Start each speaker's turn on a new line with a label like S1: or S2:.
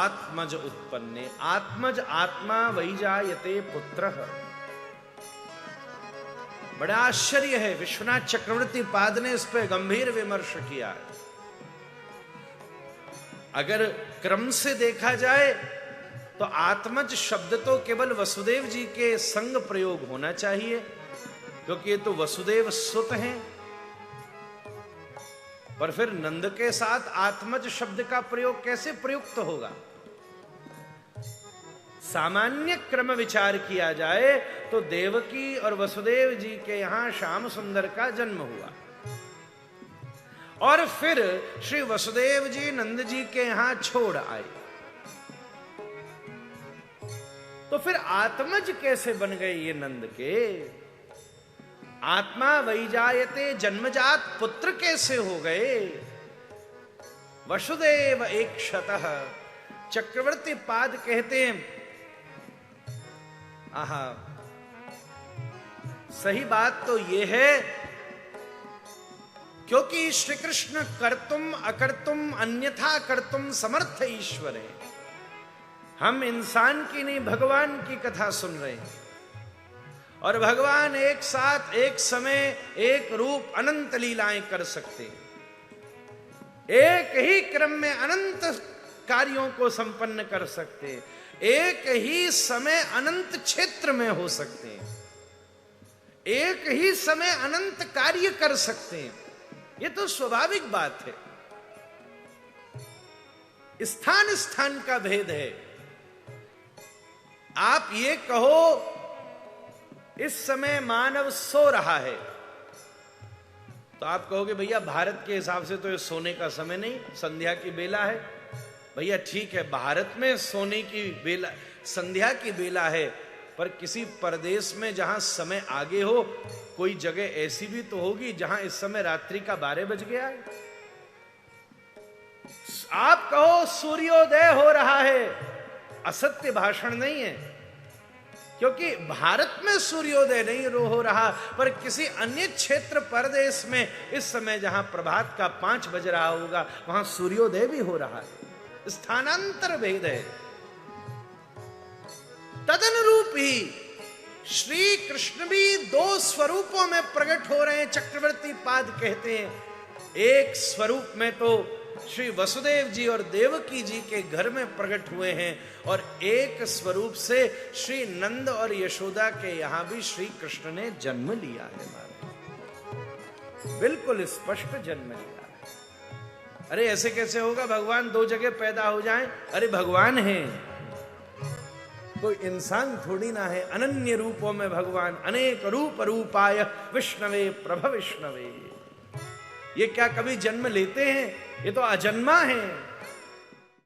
S1: स्वात्मज उत्पन्ने। आत्मज आत्मा वही जायते पुत्र। बड़ा आश्चर्य है, विश्वनाथ चक्रवर्ती पाद ने इस पर गंभीर विमर्श किया है। अगर क्रम से देखा जाए तो आत्मज शब्द तो केवल वसुदेव जी के संग प्रयोग होना चाहिए, क्योंकि ये तो वसुदेव सुत हैं। पर फिर नंद के साथ आत्मज शब्द का प्रयोग कैसे प्रयुक्त होगा? सामान्य क्रम विचार किया जाए तो देवकी और वसुदेव जी के यहां श्याम सुंदर का जन्म हुआ, और फिर श्री वसुदेव जी नंद जी के यहां छोड़ आए। तो फिर आत्मज कैसे बन गए ये नंद के? आत्मा वैजायते, जन्मजात पुत्र कैसे हो गए? वसुदेव एक शतः। चक्रवर्ती पाद कहते हैं, आहा, सही बात तो यह है, क्योंकि श्री कृष्ण कर्तुम अकर्तुम अन्यथा कर्तुम समर्थ ईश्वर है। हम इंसान की नहीं, भगवान की कथा सुन रहे हैं, और भगवान एक साथ एक समय एक रूप अनंत लीलाएं कर सकते हैं। एक ही क्रम में अनंत कार्यों को संपन्न कर सकते हैं, एक ही समय अनंत क्षेत्र में हो सकते हैं, एक ही समय अनंत कार्य कर सकते हैं। ये तो स्वाभाविक बात है। स्थान स्थान का भेद है। आप ये कहो इस समय मानव सो रहा है, तो आप कहोगे भैया भारत के हिसाब से तो ये सोने का समय नहीं, संध्या की बेला है। भैया ठीक है, भारत में सोने की बेला, संध्या की बेला है, पर किसी प्रदेश में जहां समय आगे हो, कोई जगह ऐसी भी तो होगी जहां इस समय रात्रि का 12 बज गया है। आप कहो सूर्योदय हो रहा है, असत्य भाषण नहीं है, क्योंकि भारत में सूर्योदय नहीं हो रहा, पर किसी अन्य क्षेत्र प्रदेश में इस समय जहां प्रभात का 5 बज रहा होगा, वहां सूर्योदय भी हो रहा है। स्थानांतर भेद है। तदनुरूप ही श्री कृष्ण भी दो स्वरूपों में प्रकट हो रहे हैं। चक्रवर्ती पाद कहते हैं, एक स्वरूप में तो श्री वसुदेव जी और देवकी जी के घर में प्रकट हुए हैं, और एक स्वरूप से श्री नंद और यशोदा के यहां भी श्री कृष्ण ने जन्म लिया है। बिल्कुल स्पष्ट जन्म लिया है। अरे ऐसे कैसे होगा, भगवान दो जगह पैदा हो जाएं? अरे भगवान है, कोई इंसान थोड़ी ना है। अनन्य रूपों में भगवान, अनेक रूप रूपाय विष्णवे प्रभ विष्णवे। ये क्या कभी जन्म लेते हैं? ये तो अजन्मा है।